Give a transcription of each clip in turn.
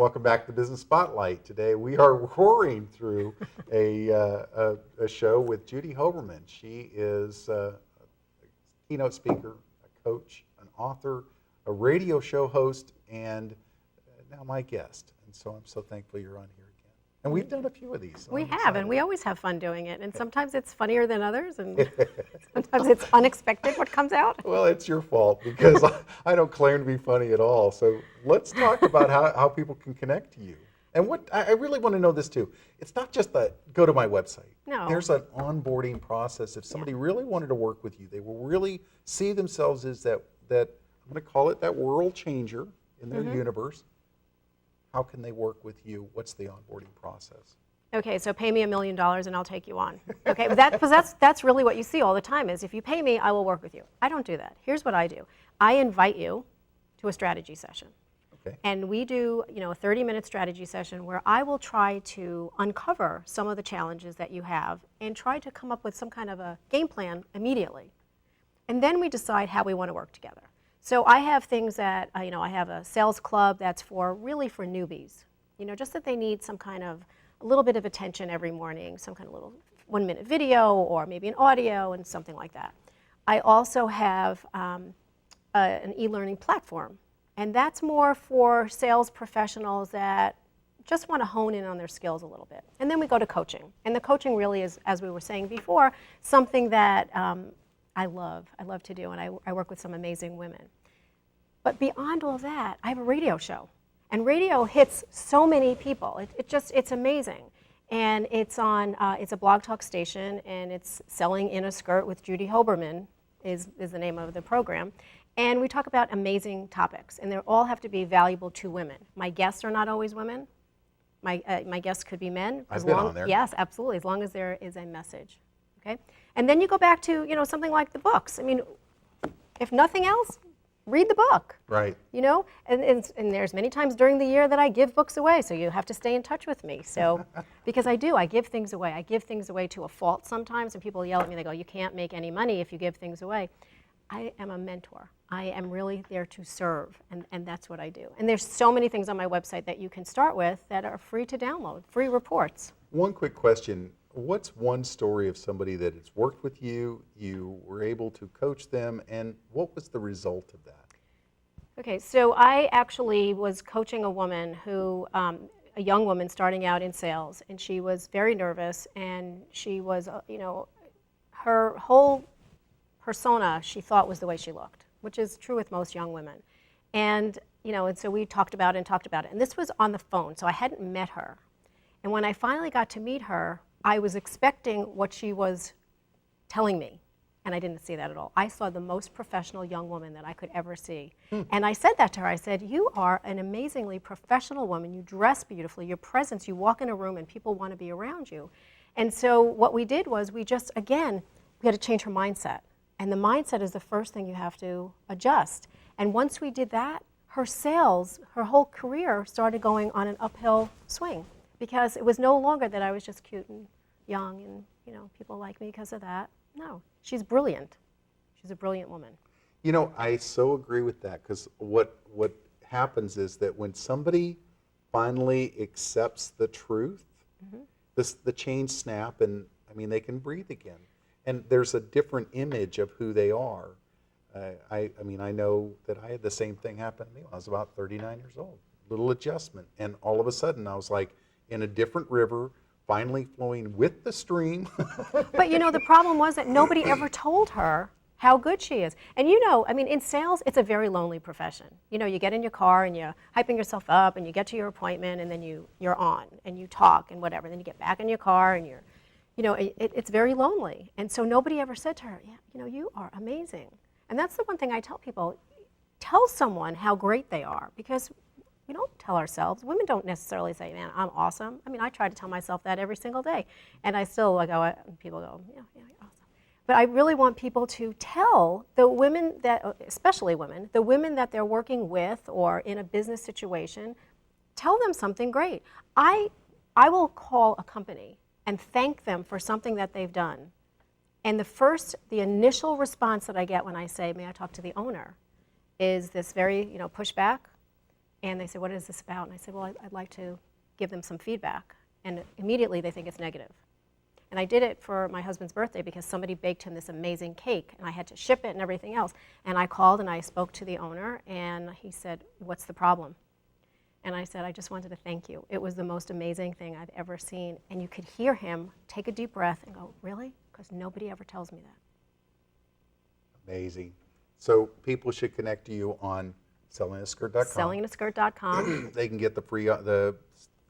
welcome back to Business Spotlight. Today we are roaring through a show with Judy Hoberman. She is a keynote speaker, a coach, an author, a radio show host, and now my guest. And so I'm so thankful you're on here again. And we've done a few of these. So we have, and we always have fun doing it. And sometimes it's funnier than others, and sometimes it's unexpected what comes out. Well, it's your fault because I don't claim to be funny at all. So let's talk about how people can connect to you. And what I really want to know this too. It's not just go to my website. No. There's an onboarding process. If somebody really wanted to work with you, they will really see themselves as that I'm going to call it that world changer in their universe. How can they work with you? What's the onboarding process? Okay, so pay me $1 million and I'll take you on. Okay, but that's really what you see all the time is if you pay me, I will work with you. I don't do that. Here's what I do. I invite you to a strategy session. Okay. And we do, a 30-minute strategy session where I will try to uncover some of the challenges that you have and try to come up with some kind of a game plan immediately. And then we decide how we want to work together. So I have things that, I have a sales club that's really for newbies. Just that they need some kind of, a little bit of attention every morning, some kind of little 1-minute video or maybe an audio and something like that. I also have an e-learning platform. And that's more for sales professionals that just want to hone in on their skills a little bit. And then we go to coaching. And the coaching really is, as we were saying before, something that I love to do, and I work with some amazing women. But beyond all that, I have a radio show. And radio hits so many people. It's amazing. And it's a blog talk station, and it's Selling in a Skirt with Judy Hoberman is the name of the program. And we talk about amazing topics, and they all have to be valuable to women. My guests are not always women. My guests could be men. I've been on there. Yes, absolutely, as long as there is a message. Okay, and then you go back to something like the books. I mean, if nothing else, read the book. Right. And there's many times during the year that I give books away, so you have to stay in touch with me. So, because I give things away. I give things away to a fault sometimes, and people yell at me. They go, "You can't make any money if you give things away." I am a mentor. I am really there to serve, and that's what I do. And there's so many things on my website that you can start with that are free to download, free reports. One quick question. What's one story of somebody that has worked with you, you were able to coach them, and what was the result of that? Okay, so I actually was coaching a woman who, a young woman starting out in sales, and she was very nervous, and she was, her whole persona she thought was the way she looked, which is true with most young women. And and so we talked about it, and this was on the phone, so I hadn't met her. And when I finally got to meet her, I was expecting what she was telling me, and I didn't see that at all. I saw the most professional young woman that I could ever see. And I said that to her. I said, "You are an amazingly professional woman. You dress beautifully. Your presence, you walk in a room and people want to be around you." And so what we did was we had to change her mindset. And the mindset is the first thing you have to adjust. And once we did that, her sales, her whole career started going on an uphill swing because it was no longer that I was just cute and young and, people like me because of that. No, she's brilliant. She's a brilliant woman. I so agree with that because what happens is that when somebody finally accepts the truth, the chains snap and, they can breathe again. And there's a different image of who they are. I know that I had the same thing happen to me when I was about 39 years old. Little adjustment. And all of a sudden, I was like in a different river, finally flowing with the stream. But the problem was that nobody ever told her how good she is. And in sales, it's a very lonely profession. You get in your car and you're hyping yourself up and you get to your appointment and then you're on and you talk and whatever. Then you get back in your car and it's very lonely. And so nobody ever said to her, you are amazing. And that's the one thing I tell people, tell someone how great they are because we don't tell ourselves. Women don't necessarily say, "Man, I'm awesome." I try to tell myself that every single day. And I still people go, yeah, you're awesome. But I really want people to tell the women especially women, the women that they're working with or in a business situation, tell them something great. I will call a company and thank them for something that they've done. And the initial response that I get when I say, "May I talk to the owner?" is this very, pushback. And they say, what is this about? And I said, well, I'd like to give them some feedback. And immediately they think it's negative. And I did it for my husband's birthday because somebody baked him this amazing cake, and I had to ship it and everything else. And I called and I spoke to the owner, and he said, what's the problem? And I said, I just wanted to thank you. It was the most amazing thing I've ever seen. And you could hear him take a deep breath and go, really? Because nobody ever tells me that. Amazing. So people should connect to you on sellingaskirt.com. Sellingaskirt.com. They can get the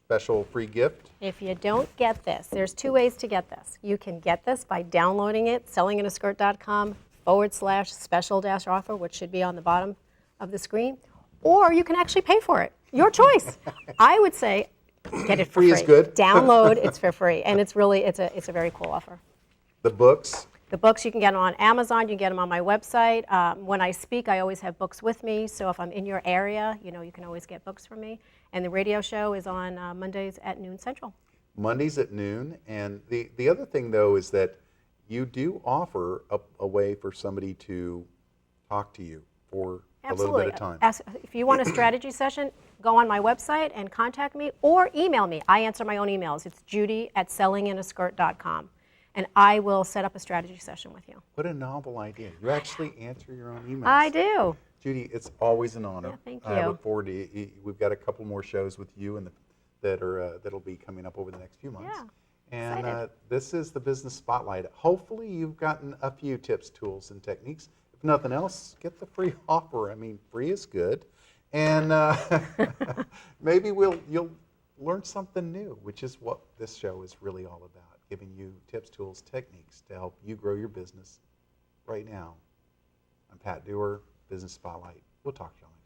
special free gift. If you don't get this, there's two ways to get this. You can get this by downloading it, sellingaskirt.com/special-offer, which should be on the bottom of the screen, or you can actually pay for it. Your choice. I would say get it for free. Free is good. Download, it's for free, and it's a very cool offer. The books. The books, you can get them on Amazon, you can get them on my website. When I speak, I always have books with me, so if I'm in your area, you can always get books from me. And the radio show is on Mondays at noon Central. Mondays at noon. And the other thing, though, is that you do offer a way for somebody to talk to you for a little bit of time. If you want a strategy session, go on my website and contact me, or email me. I answer my own emails. It's judy@sellingaskirt.com. And I will set up a strategy session with you. What a novel idea. You actually answer your own emails. I do. Judy, it's always an honor. Yeah, thank I you. look forward to it. We've got a couple more shows with you that'll be coming up over the next few months. Yeah, And excited. this is the Business Spotlight. Hopefully you've gotten a few tips, tools, and techniques. If nothing else, get the free offer. I mean, free is good. And maybe you'll learn something new, which is what this show is really all about, giving you tips, tools, techniques to help you grow your business right now. I'm Pat Dewar, Business Spotlight. We'll talk to you later.